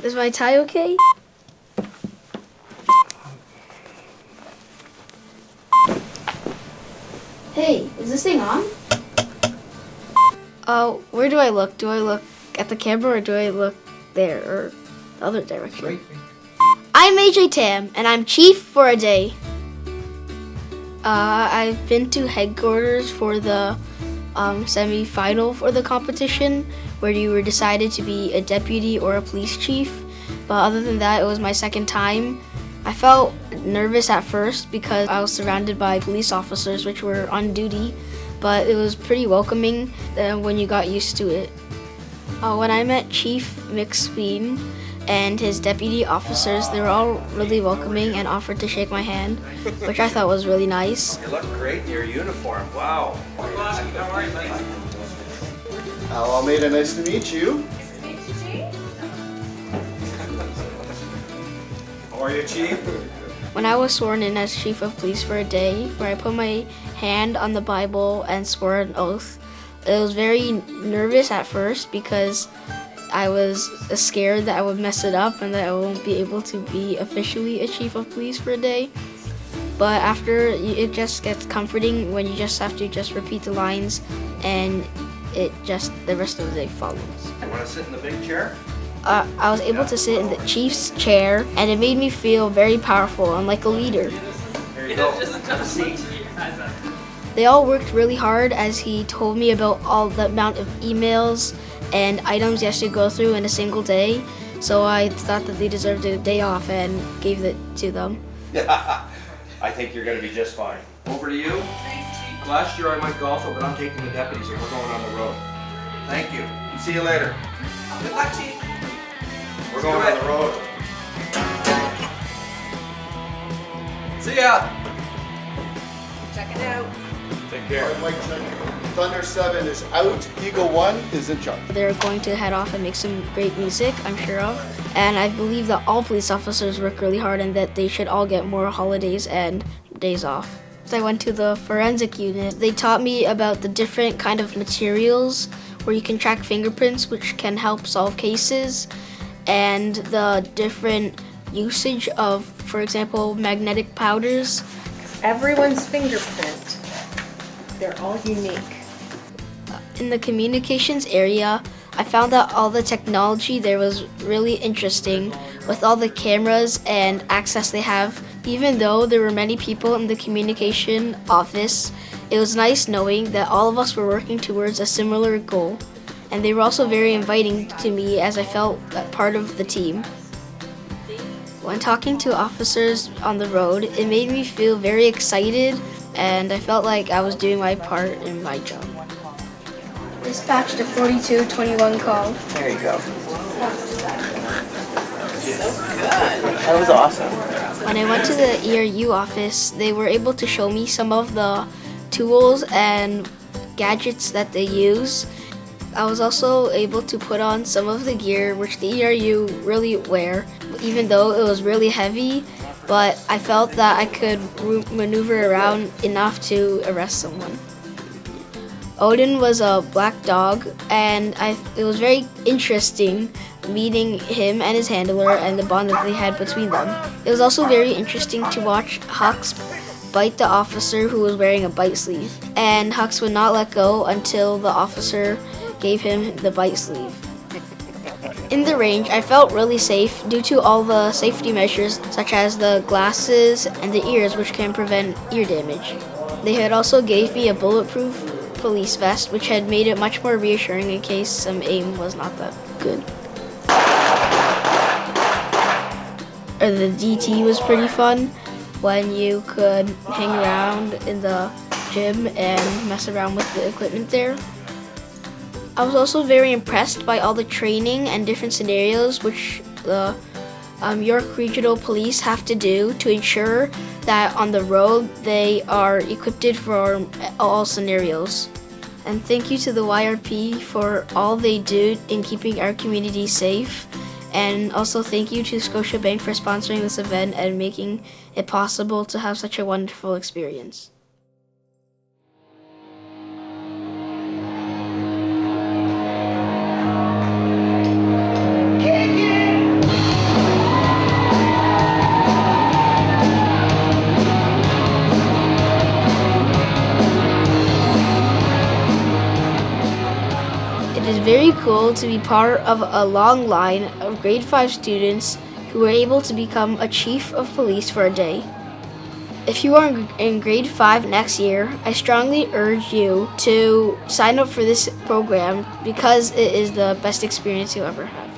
Is my tie okay? Hey, is this thing on? Where do I look? Do I look at the camera or do I look there or the other direction? Right. I'm AJ Tam and I'm chief for a day. I've been to headquarters for the semi-final for the competition where you were decided to be a deputy or a police chief. But other than that, it was my second time. I felt nervous at first because I was surrounded by police officers which were on duty, but it was pretty welcoming when you got used to it. When I met Chief McSween and his deputy officers, they were all really welcoming and offered to shake my hand, which I thought was really nice. You look great in your uniform. Wow. Almeida, nice to meet you. How are you, Chief? When I was sworn in as chief of police for a day, where I put my hand on the Bible and swore an oath, it was very nervous at first because I was scared that I would mess it up and that I won't be able to be officially a chief of police for a day. But after, it just gets comforting when you just have to just repeat the lines and the rest of the day follows. You want to sit in the big chair? I was able to sit in the chief's chair and it made me feel very powerful and like a leader. Here you go. Have a seat. They all worked really hard as he told me about all the amount of emails and items he has to go through in a single day. So I thought that they deserved a day off and gave it to them. I think you're going to be just fine. Over to you. Last year I went golfing, but I'm taking the deputies and we're going on the road. Thank you. See you later. Good luck, Chief. We're going on the road. See ya. Check it out. Take care. Mike, check. Thunder 7 is out. Eagle 1 is in charge. They're going to head off and make some great music, I'm sure of. And I believe that all police officers work really hard and that they should all get more holidays and days off. So I went to the forensic unit. They taught me about the different kind of materials where you can track fingerprints, which can help solve cases, and the different usage of, for example, magnetic powders. Everyone's fingerprint, they're all unique. In the communications area, I found that all the technology there was really interesting with all the cameras and access they have. Even though there were many people in the communication office, it was nice knowing that all of us were working towards a similar goal. And they were also very inviting to me as I felt part of the team. When talking to officers on the road, it made me feel very excited and I felt like I was doing my part in my job. Dispatched a 4221 call. There you go. That was awesome. When I went to the ERU office, they were able to show me some of the tools and gadgets that they use. I was also able to put on some of the gear which the ERU really wear, even though it was really heavy, but I felt that I could maneuver around enough to arrest someone. Odin was a black dog, and it was very interesting meeting him and his handler and the bond that they had between them. It was also very interesting to watch Hux bite the officer who was wearing a bite sleeve, and Hux would not let go until the officer gave him the bite sleeve. In the range, I felt really safe due to all the safety measures such as the glasses and the ears which can prevent ear damage. They had also gave me a bulletproof police vest which had made it much more reassuring in case some aim was not that good. The DT was pretty fun when you could hang around in the gym and mess around with the equipment there. I was also very impressed by all the training and different scenarios which the York Regional Police have to do to ensure that on the road they are equipped for all scenarios. And thank you to the YRP for all they do in keeping our community safe. And also thank you to Scotiabank for sponsoring this event and making it possible to have such a wonderful experience. very cool to be part of a long line of grade 5 students who were able to become a chief of police for a day. If you are in grade 5 next year, I strongly urge you to sign up for this program because it is the best experience you'll ever have.